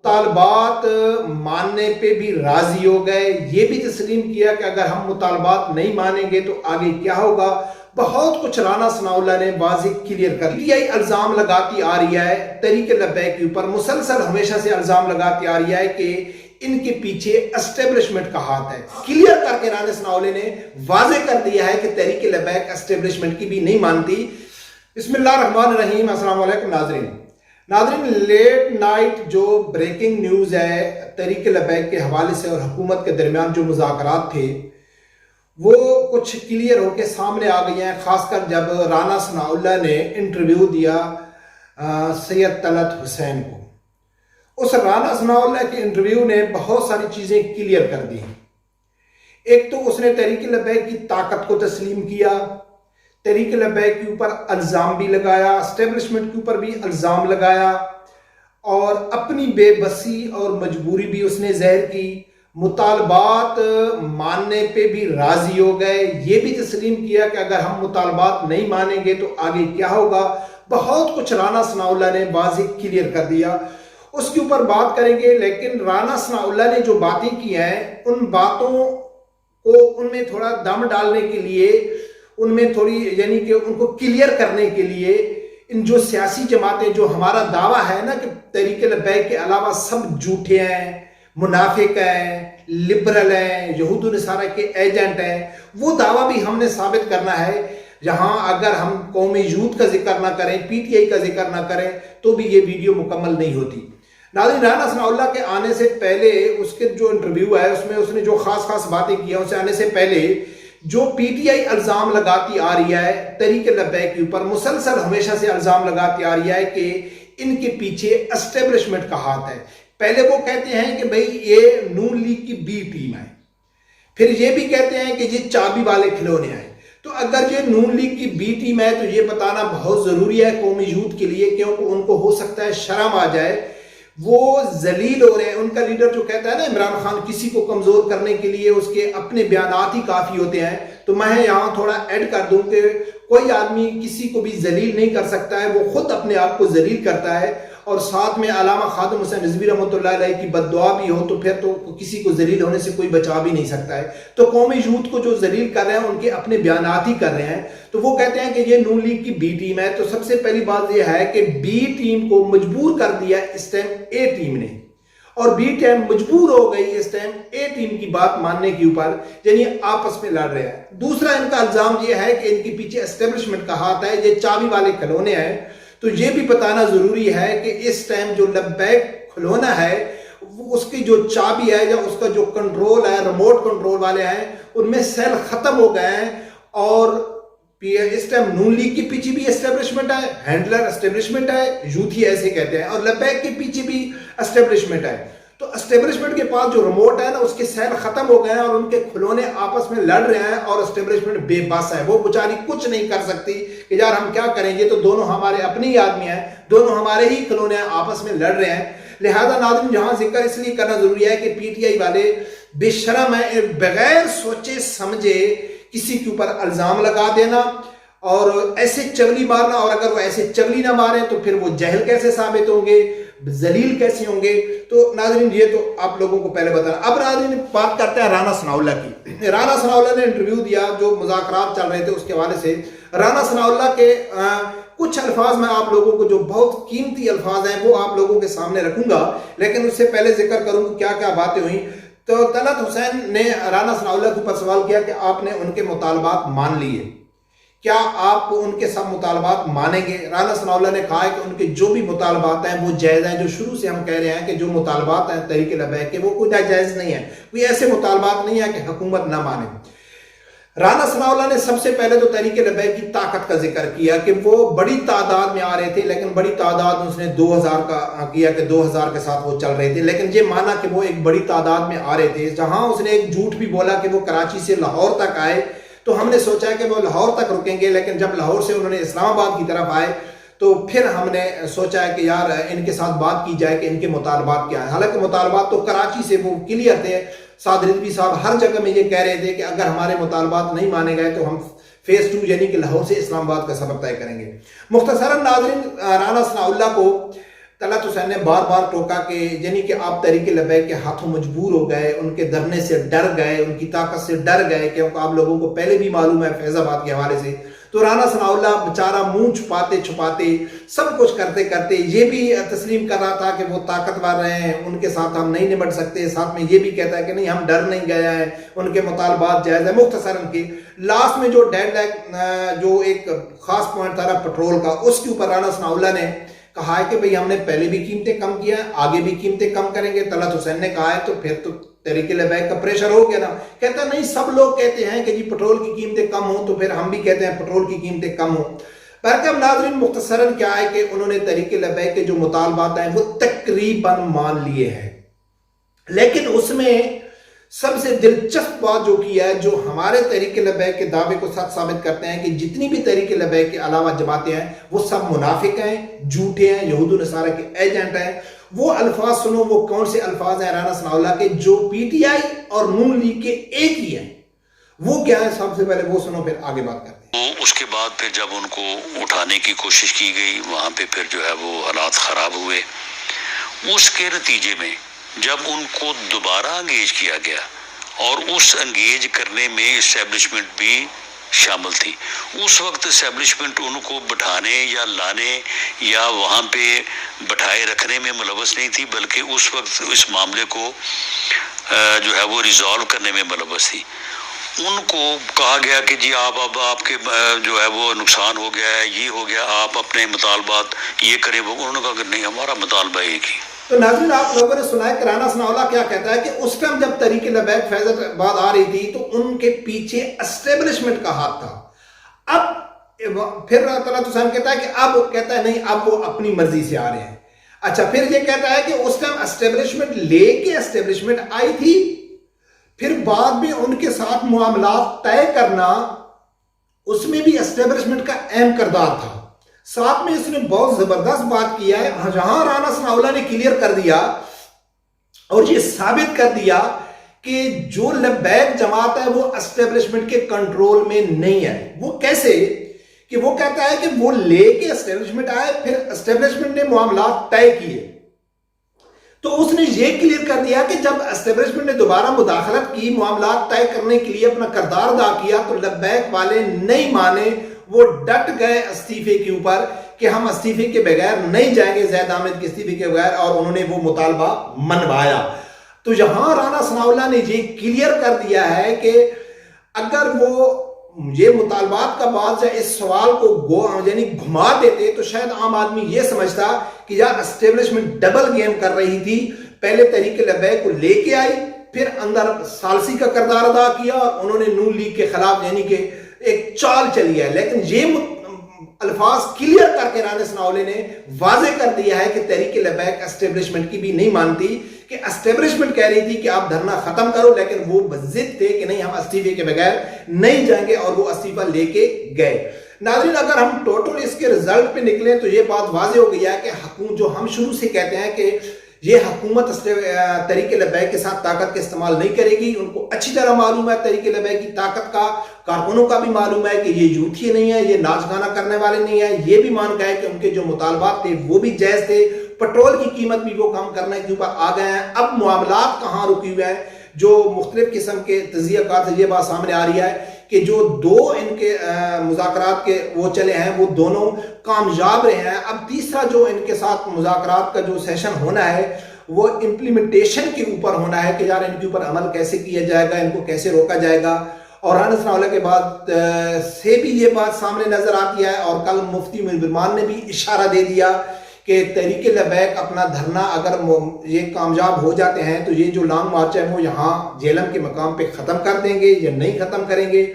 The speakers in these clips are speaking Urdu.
مطالبات ماننے پہ بھی راضی ہو گئے، یہ بھی تسلیم کیا کہ اگر ہم مطالبات نہیں مانیں گے تو آگے کیا ہوگا۔ بہت کچھ رانا ثناء اللہ نے واضح کلیئر کر دیا۔ یہ الزام لگاتی آ رہی ہے تحریک لبیک کے اوپر، مسلسل ہمیشہ سے الزام لگاتی آ رہی ہے کہ ان کے پیچھے اسٹیبلشمنٹ کا ہاتھ ہے۔ کلیئر کر کے رانا ثناء اللہ نے واضح کر دیا ہے کہ تحریک لبیک اسٹیبلشمنٹ کی بھی نہیں مانتی۔ بسم اللہ الرحمن الرحیم۔ السلام علیکم ناظرین، لیٹ نائٹ جو بریکنگ نیوز ہے تحریک لبیک کے حوالے سے اور حکومت کے درمیان جو مذاکرات تھے وہ کچھ کلیئر ہو کے سامنے آ گئی ہیں، خاص کر جب رانا ثناء اللہ نے انٹرویو دیا سید طلعت حسین کو۔ اس رانا ثناء اللہ کے انٹرویو نے بہت ساری چیزیں کلیئر کر دی۔ ایک تو اس نے تحریک لبیک کی طاقت کو تسلیم کیا، تحریک لبیک کے اوپر الزام بھی لگایا، اسٹیبلشمنٹ کے اوپر بھی الزام لگایا، اور اپنی بے بسی اور مجبوری بھی اس نے ظاہر کی۔ مطالبات ماننے پہ بھی راضی ہو گئے، یہ بھی تسلیم کیا کہ اگر ہم مطالبات نہیں مانیں گے تو آگے کیا ہوگا۔ بہت کچھ رانا ثناء اللہ نے واضح کلیئر کر دیا، اس کے اوپر بات کریں گے۔ لیکن رانا ثناء اللہ نے جو باتیں کی ہیں ان باتوں کو ان میں تھوڑا دم ڈالنے کے لیے، ان میں تھوڑی یعنی کہ ان کو کلیئر کرنے کے لیے، ان جو سیاسی جماعتیں جو ہمارا دعویٰ ہے نا کہ تحریک لبیک کے علاوہ سب جھوٹے ہیں، منافق ہیں، لبرل ہیں، یہود و نصارہ کے ایجنٹ ہیں، وہ دعویٰ بھی ہم نے ثابت کرنا ہے۔ جہاں اگر ہم قومی یوتھ کا ذکر نہ کریں، پی ٹی آئی کا ذکر نہ کریں تو بھی یہ ویڈیو مکمل نہیں ہوتی۔ ناظرین، رانا ثناء اللہ کے آنے سے پہلے اس کے جو انٹرویو ہے اس میں اس نے جو خاص باتیں کی ہیں، اسے آنے سے پہلے جو پی ٹی آئی الزام لگاتی آ رہی ہے تحریک لبیک کے اوپر، مسلسل ہمیشہ سے الزام لگاتی آ رہی ہے کہ ان کے پیچھے اسٹیبلشمنٹ کا ہاتھ ہے۔ پہلے وہ کہتے ہیں کہ بھئی یہ نون لیگ کی بی ٹیم ہے، پھر یہ بھی کہتے ہیں کہ یہ چابی والے کھلونے ہیں۔ تو اگر یہ نون لیگ کی بی ٹیم ہے تو یہ بتانا بہت ضروری ہے قومی یوتھ کے لیے، کیونکہ ان کو ہو سکتا ہے شرم آ جائے، وہ ذلیل ہو رہے ہیں۔ ان کا لیڈر جو کہتا ہے نا عمران خان، کسی کو کمزور کرنے کے لیے اس کے اپنے بیانات ہی کافی ہوتے ہیں، تو میں یہاں تھوڑا ایڈ کر دوں کہ کوئی آدمی کسی کو بھی ذلیل نہیں کر سکتا ہے، وہ خود اپنے آپ کو ذلیل کرتا ہے، اور ساتھ میں علامہ خادم حسین رضوی رحمۃ اللہ علیہ کی بد دعا بھی ہو تو پھر تو کسی کو ذلیل ہونے سے کوئی بچا بھی نہیں سکتا ہے۔ تو قومی یوتھ کو جو ذلیل کر رہے ہیں ان کے اپنے بیانات ہی کر رہے ہیں۔ تو وہ کہتے ہیں کہ یہ نون لیگ کی بی ٹیم ہے۔ تو سب سے پہلی بات یہ ہے کہ بی ٹیم کو مجبور کر دیا اس ٹائم اے ٹیم نے، اور بی ٹیم مجبور ہو گئی اس ٹائم اے ٹیم کی بات ماننے کے اوپر، یعنی آپس میں لڑ رہے ہیں۔ دوسرا ان کا الزام یہ ہے کہ ان کے پیچھے اسٹیبلشمنٹ کا ہاتھ ہے، یہ چابی والے کھلونے ہیں۔ تو یہ بھی بتانا ضروری ہے کہ اس ٹائم جو لبیک کھلونا ہے اس کی جو چابی ہے یا اس کا جو کنٹرول ہے، ریموٹ کنٹرول والے ہیں، ان میں سیل ختم ہو گئے ہیں، اور اس ٹائم نون لیگ کے پیچھے بھی اسٹیبلشمنٹ ہے، ہینڈلر اسٹیبلشمنٹ ہے، یوتھی ایسے کہتے ہیں، اور لبیک کے پیچھے بھی اسٹیبلشمنٹ ہے۔ تو اسٹیبلشمنٹ کے پاس جو ریموٹ ہے نا اس کے سیل ختم ہو گئے ہیں، اور ان کے کھلونے آپس میں لڑ رہے ہیں، اور اسٹیبلشمنٹ بے بس ہے، وہ بیچاری کچھ نہیں کر سکتی کہ یار ہم کیا کریں گے، تو دونوں ہمارے اپنے ہی آدمی ہیں، دونوں ہمارے ہی کھلونے ہیں، آپس میں لڑ رہے ہیں۔ لہذا ناظرین، جہاں ذکر اس لیے کرنا ضروری ہے کہ پی ٹی آئی والے بے شرم ہیں، بغیر سوچے سمجھے کسی کے اوپر الزام لگا دینا اور ایسے چغلی مارنا، اور اگر وہ ایسے چغلی نہ ماریں تو پھر وہ جہل کیسے ثابت ہوں گے، ذلیل کیسے ہوں گے۔ تو ناظرین یہ تو آپ لوگوں کو پہلے بتانا۔ اب ناظرین بات کرتے ہیں رانا ثناء اللہ کی۔ رانا ثناء اللہ نے انٹرویو دیا، جو مذاکرات چل رہے تھے اس کے حوالے سے رانا ثناء اللہ کے کچھ الفاظ میں آپ لوگوں کو جو بہت قیمتی الفاظ ہیں وہ آپ لوگوں کے سامنے رکھوں گا، لیکن اس سے پہلے ذکر کروں کہ کیا کیا باتیں ہوئیں۔ تو طلعت حسین نے رانا ثناء اللہ کے اوپر سوال کیا کہ آپ نے ان کے مطالبات مان لیے، کیا آپ ان کے سب مطالبات مانیں گے؟ رانا ثناء اللہ نے کہا ہے کہ ان کے جو بھی مطالبات ہیں وہ جائز ہیں۔ جو شروع سے ہم کہہ رہے ہیں کہ جو مطالبات ہیں تحریک لبیک کے وہ کوئی جائز نہیں ہے، کوئی ایسے مطالبات نہیں ہے کہ حکومت نہ مانے۔ رانا ثناء اللہ نے سب سے پہلے تو تحریک لبیک کی طاقت کا ذکر کیا کہ وہ بڑی تعداد میں آ رہے تھے، لیکن بڑی تعداد اس نے 2000 کا کیا کہ 2000 کے ساتھ وہ چل رہے تھے، لیکن یہ مانا کہ وہ ایک بڑی تعداد میں آ رہے تھے۔ جہاں اس نے ایک جھوٹ بھی بولا کہ وہ کراچی سے لاہور تک آئے، تو ہم نے سوچا کہ وہ لاہور تک رکیں گے، لیکن جب لاہور سے انہوں نے اسلام آباد کی طرف آئے تو پھر ہم نے سوچا ہے کہ یار ان کے ساتھ بات کی جائے کہ ان کے مطالبات کیا ہیں۔ حالانکہ مطالبات تو کراچی سے وہ کلیئر تھے، سعد رضوی صاحب ہر جگہ میں یہ کہہ رہے تھے کہ اگر ہمارے مطالبات نہیں مانے گئے تو ہم فیز 2 یعنی کہ لاہور سے اسلام آباد کا سفر طے کریں گے۔ مختصراً ناظرین، رانا ثناء اللہ کو طلعت حسین نے بار بار ٹوکا کہ یعنی کہ آپ تحریک لبیک کے ہاتھوں مجبور ہو گئے، ان کے دھرنے سے ڈر گئے، ان کی طاقت سے ڈر گئے، کیونکہ آپ لوگوں کو پہلے بھی معلوم ہے فیض آباد کے حوالے سے۔ تو رانا ثناء اللہ بیچارہ منہ چھپاتے چھپاتے سب کچھ کرتے کرتے یہ بھی تسلیم کر رہا تھا کہ وہ طاقتور ہیں، ان کے ساتھ ہم نہیں نمٹ سکتے، ساتھ میں یہ بھی کہتا ہے کہ نہیں ہم ڈر نہیں گئے ہیں، ان کے مطالبات جائز ہیں۔ مختصراً کے لاسٹ میں جو ڈیڈ لائن جو ایک خاص پوائنٹ تھا پٹرول کا، اس کے اوپر رانا ثناء اللہ نے کہا ہے کہ بھئی ہم نے پہلے بھی قیمتیں کم کیا ہیں، آگے بھی قیمتیں کم کریں گے۔ طلعت حسین نے کہا ہے تو پھر تو تحریک لبیک کا پریشر ہو گیا نا۔ کہتا نہیں سب لوگ کہتے ہیں کہ جی پٹرول کی قیمتیں کم ہوں، تو پھر ہم بھی کہتے ہیں پٹرول کی قیمتیں کم ہوں۔ برکب ناظرین مختصراً کیا ہے کہ انہوں نے تحریک لبیک کے جو مطالبات ہیں وہ تقریباً مان لیے ہیں، لیکن اس میں سب سے دلچسپ بات جو کی ہے، جو ہمارے تحریک لبیک کے دعوے کو سچ ثابت کرتے ہیں کہ جتنی بھی تحریک لبیک کے علاوہ جماعتیں ہیں وہ سب منافق ہیں، جھوٹے ہیں، یہود و نصارہ کے ایجنٹ ہیں۔ وہ الفاظ سنو، وہ کون سے الفاظ ہیں رانا ثناء اللہ کے جو پی ٹی آئی اور نون لیگ کے ایک ہی ہیں، وہ کیا ہے سب سے پہلے وہ سنو، پھر آگے بات کرتے ہیں۔ اس کے بعد پھر جب ان کو اٹھانے کی کوشش کی گئی، وہاں پہ پھر جو ہے وہ حالات خراب ہوئے۔ اس کے نتیجے میں جب ان کو دوبارہ انگیج کیا گیا، اور اس انگیج کرنے میں اسٹیبلشمنٹ بھی شامل تھی، اس وقت اسٹیبلشمنٹ ان کو بٹھانے یا لانے یا وہاں پہ بٹھائے رکھنے میں ملوث نہیں تھی، بلکہ اس وقت اس معاملے کو جو ہے وہ ریزالو کرنے میں ملوث تھی۔ ان کو کہا گیا کہ جی آپ کے جو ہے وہ نقصان ہو گیا ہے، یہ ہو گیا، آپ اپنے مطالبات یہ کریں۔ وہ انہوں نے کہا کہ نہیں، ہمارا مطالبہ ایک ہی۔ تو ناظرین آپ لوگوں نے سنا ہے کہ رانا ثناء اللہ کیا کہتا ہے کہ اس ٹائم جب تحریک لبیک فیض آباد آ رہی تھی تو ان کے پیچھے اسٹیبلشمنٹ کا ہاتھ تھا۔ اب پھر طلعت حسین کہتا ہے کہ اب کہتا ہے نہیں، اب وہ اپنی مرضی سے آ رہے ہیں۔ اچھا، پھر یہ کہتا ہے کہ اس ٹائم اسٹیبلشمنٹ لے کے اسٹیبلشمنٹ آئی تھی، پھر بعد میں ان کے ساتھ معاملات طے کرنا، اس میں بھی اسٹیبلشمنٹ کا اہم کردار تھا۔ ساتھ میں اس نے بہت زبردست بات کیا ہے، جہاں رانا ثناء اللہ نے کلیئر کر دیا اور یہ ثابت کر دیا کہ جو لبیک جماعت ہے وہ اسٹیبلشمنٹ کے کنٹرول میں نہیں ہے۔ وہ کیسے؟ کہ وہ کہتا ہے کہ وہ لے کے اسٹیبلشمنٹ آئے، پھر اسٹیبلشمنٹ نے معاملات طے کیے۔ تو اس نے یہ کلیئر کر دیا کہ جب اسٹیبلشمنٹ نے دوبارہ مداخلت کی، معاملات طے کرنے کے لیے اپنا کردار ادا کیا، تو لبیک والے نہیں مانے، وہ ڈٹ گئے استعفے کے اوپر کہ ہم استعفے کے بغیر نہیں جائیں گے، زید احمد کے استعفے کے بغیر، اور انہوں نے وہ مطالبہ منوایا۔ تو یہاں رانا ثناء اللہ نے یہ کلیئر کر دیا ہے کہ اگر وہ یہ مطالبات کا بعد اس سوال کو یعنی گھما دیتے تو شاید عام آدمی یہ سمجھتا کہ یار اسٹیبلشمنٹ ڈبل گیم کر رہی تھی، پہلے تحریک لبیک کو لے کے آئی، پھر اندر ثالثی کا کردار ادا کیا، اور انہوں نے نون لیگ کے خلاف یعنی کہ ایک چال چلی ہے۔ لیکن یہ الفاظ کلیئر کر کے رانا ثناء اللہ نے واضح کر دیا ہے کہ تحریک لبیک اسٹیبلشمنٹ کی بھی نہیں مانتی، کہ اسٹیبلشمنٹ کہہ رہی تھی کہ آپ دھرنا ختم کرو، لیکن وہ ضد تھے کہ نہیں ہم استعفے کے بغیر نہیں جائیں گے، اور وہ استعفیٰ لے کے گئے۔ ناظرین اگر ہم ٹوٹل اس کے رزلٹ پہ نکلیں تو یہ بات واضح ہو گئی ہے کہ جو ہم شروع سے کہتے ہیں کہ یہ حکومت تحریک لبیک کے ساتھ طاقت کا استعمال نہیں کرے گی، ان کو اچھی طرح معلوم ہے تحریک لبیک کی طاقت کا، کارکنوں کا بھی معلوم ہے کہ یہ یوتھی نہیں ہے، یہ ناچ گانا کرنے والے نہیں ہیں، یہ بھی مان گئے کہ ان کے جو مطالبات تھے وہ بھی جائز تھے، پٹرول کی قیمت بھی وہ کم کرنے کے اوپر آ گئے ہیں۔ اب معاملات کہاں رکی ہوئے ہیں؟ جو مختلف قسم کے تجزیہ کار سے یہ بات سامنے آ رہی ہے کہ جو دو ان کے مذاکرات کے وہ چلے ہیں وہ دونوں کامیاب رہے ہیں۔ اب تیسرا جو ان کے ساتھ مذاکرات کا جو سیشن ہونا ہے وہ امپلیمنٹیشن کے اوپر ہونا ہے کہ یار ان کے اوپر عمل کیسے کیا جائے گا، ان کو کیسے روکا جائے گا۔ اور رانا ثناء اللہ کے بعد سے بھی یہ بات سامنے نظر آتی ہے، اور کل مفتی منیر الرحمان نے بھی اشارہ دے دیا کہ تحریک لبیک اپنا دھرنا اگر یہ کامیاب ہو جاتے ہیں تو یہ جو لانگ مارچ ہے وہ یہاں جہلم کے مقام پہ ختم کر دیں گے یا نہیں ختم کریں گے۔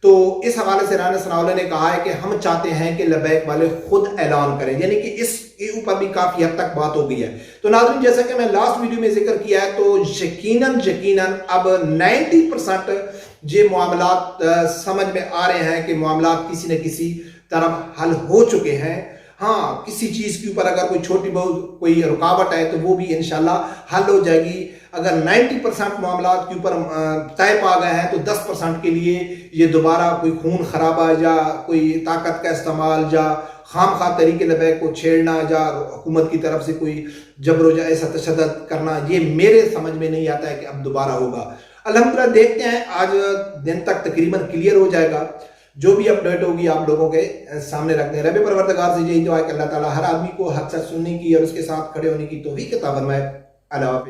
تو اس حوالے سے رانا ثناء اللہ نے کہا ہے کہ ہم چاہتے ہیں کہ لبیک والے خود اعلان کریں، یعنی کہ اس کے اوپر بھی کافی حد تک بات ہو گئی ہے۔ تو ناظرین جیسا کہ میں لاسٹ ویڈیو میں ذکر کیا ہے تو یقیناً اب 90% یہ معاملات سمجھ میں آ رہے ہیں کہ معاملات کسی نہ کسی طرف حل ہو چکے ہیں، ہاں کسی چیز کے اوپر اگر کوئی چھوٹی بہت کوئی رکاوٹ ہے تو وہ بھی انشاءاللہ حل ہو جائے گی. اگر 90% معاملات کے اوپر طے پا گئے ہیں تو 10% کے لیے یہ دوبارہ کوئی خون خرابہ یا کوئی طاقت کا استعمال یا خام خواہ طریقے لبیک کو چھیڑنا یا حکومت کی طرف سے کوئی جبر و ایسا تشدد کرنا، یہ میرے سمجھ میں نہیں آتا ہے کہ اب دوبارہ ہوگا. الحمدللہ دیکھتے ہیں، آج دن تک تقریباً کلیئر ہو جائے گا. جو بھی اپڈیٹ ہوگی آپ لوگوں کے سامنے رکھتے ہیں. رب پروردگار سے یہی دعا ہے کہ اللہ تعالیٰ ہر آدمی کو حق سچ سننے کی اور اس کے ساتھ کھڑے ہونے کی توفیق عطا فرمائے. اللہ حافظ.